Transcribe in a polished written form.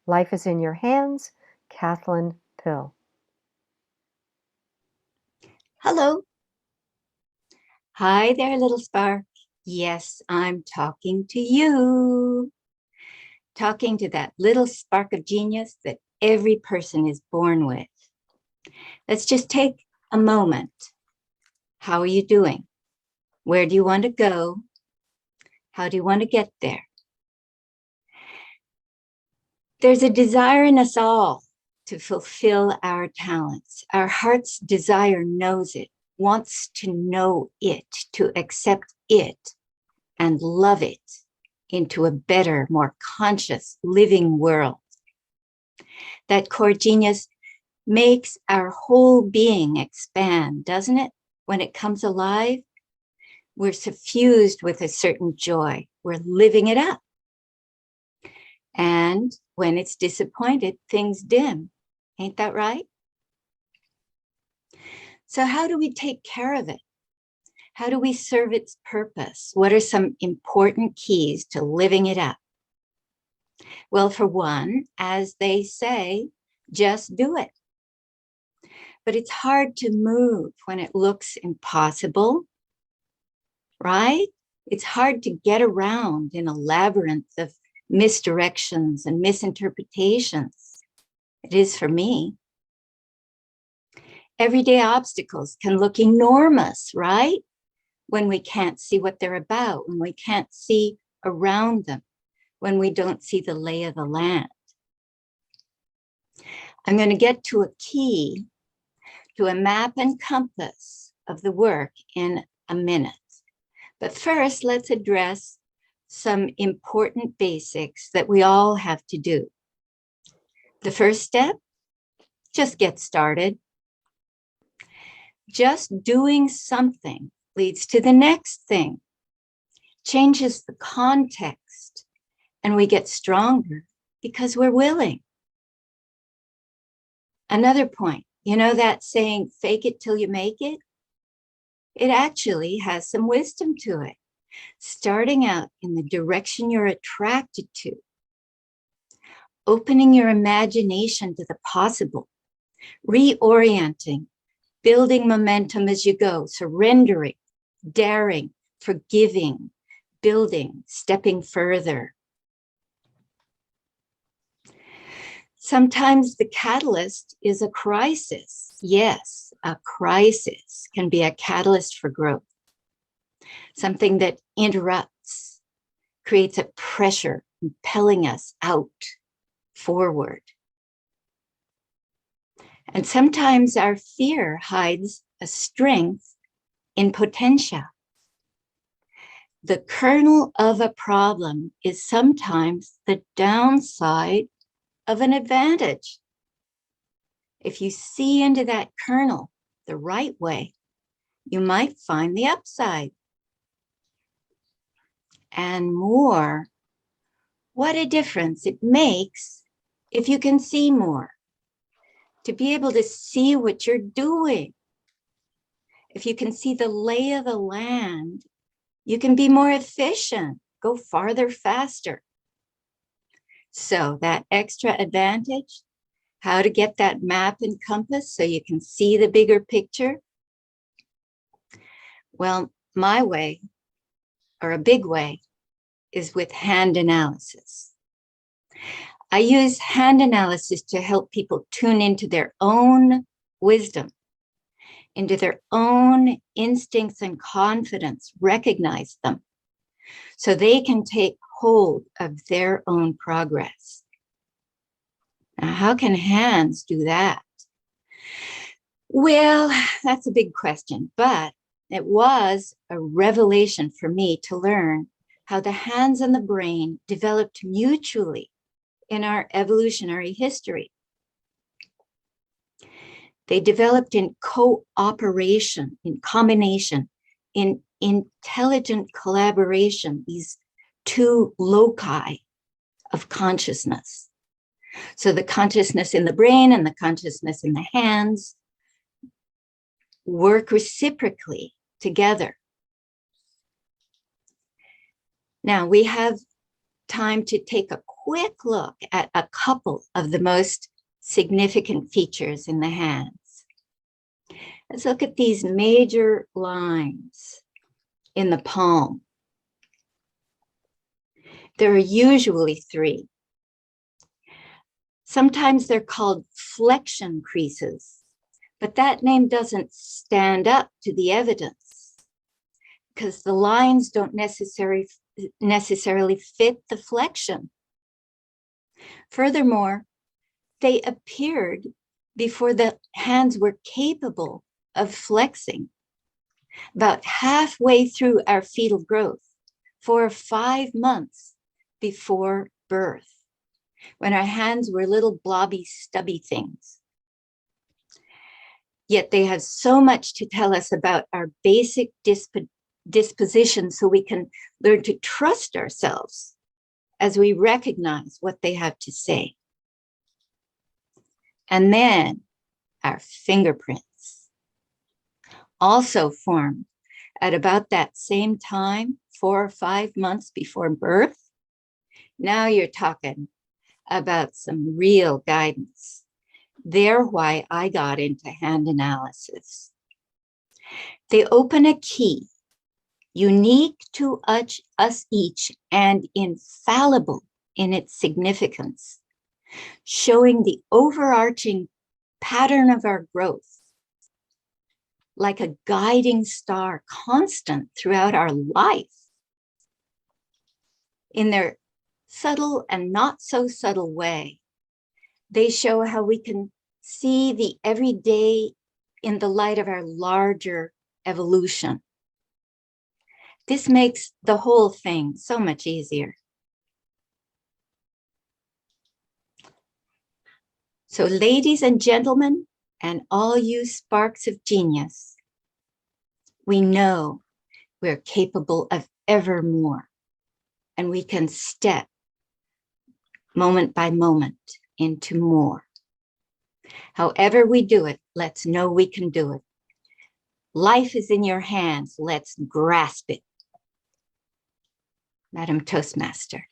Life is in your hands, Kathlyn Pihl. Hello. Hi there, little spark. Yes, I'm talking to you. Talking to that little spark of genius that every person is born with. Let's just take a moment. How are you doing? Where do you want to go? How do you want to get there? There's a desire in us all to fulfill our talents. Our heart's desire knows it, wants to know it, to accept it, and love it into a better, more conscious, living world. That core genius makes our whole being expand, doesn't it? When it comes alive, we're suffused with a certain joy. We're living it up. And when it's disappointed, things dim. Ain't that right? So how do we take care of it? How do we serve its purpose? What are some important keys to living it up? Well, for one, as they say, just do it. But it's hard to move when it looks impossible, right? It's hard to get around in a labyrinth of misdirections and misinterpretations. It is for me. Everyday obstacles can look enormous, right? When we can't see what they're about, when we can't see around them, when we don't see the lay of the land. I'm going to get to a key, to a map and compass of the work in a minute. But first, let's address some important basics that we all have to do. The first step, just get started. Just doing something leads to the next thing, changes the context, and we get stronger because we're willing. Another point, you know that saying, fake it till you make it? It actually has some wisdom to it. Starting out in the direction you're attracted to, opening your imagination to the possible, reorienting, building momentum as you go, surrendering, daring, forgiving, building, stepping further. Sometimes the catalyst is a crisis. Yes, a crisis can be a catalyst for growth. Something that interrupts, creates a pressure, impelling us out, forward. And sometimes our fear hides a strength in potential. The kernel of a problem is sometimes the downside of an advantage. If you see into that kernel the right way, you might find the upside. And more, what a difference it makes if you can see more. To be able to see what you're doing. If you can see the lay of the land, you can be more efficient, go farther, faster. So that extra advantage, how to get that map and compass so you can see the bigger picture. Well, my way, or a big way, is with hand analysis. I use hand analysis to help people tune into their own wisdom, into their own instincts and confidence, recognize them, so they can take hold of their own progress. Now, how can hands do that? Well, that's a big question, but it was a revelation for me to learn how the hands and the brain developed mutually in our evolutionary history. They developed in cooperation, in combination, in intelligent collaboration, these two loci of consciousness. So the consciousness in the brain and the consciousness in the hands work reciprocally together. Now we have time to take a quick look at a couple of the most significant features in the hands. Let's look at these major lines in the palm. There are usually 3. Sometimes they're called flexion creases, but that name doesn't stand up to the evidence because the lines don't necessarily fit the flexion. Furthermore, they appeared before the hands were capable of flexing. About halfway through our fetal growth, 4 or 5 months before birth, when our hands were little blobby, stubby things. Yet they have so much to tell us about our basic disposition, so we can learn to trust ourselves as we recognize what they have to say. And then our fingerprints, also formed at about that same time, 4 or 5 months before birth. Now you're talking about some real guidance. They're why I got into hand analysis. They open a key, unique to us each and infallible in its significance, showing the overarching pattern of our growth, like a guiding star, constant throughout our life. In their subtle and not so subtle way, they show how we can see the everyday in the light of our larger evolution. This makes the whole thing so much easier. So, ladies and gentlemen, and all you sparks of genius, we know we're capable of ever more, and we can step moment by moment into more. However we do it, let's know we can do it. Life is in your hands. Let's grasp it. Madam Toastmaster.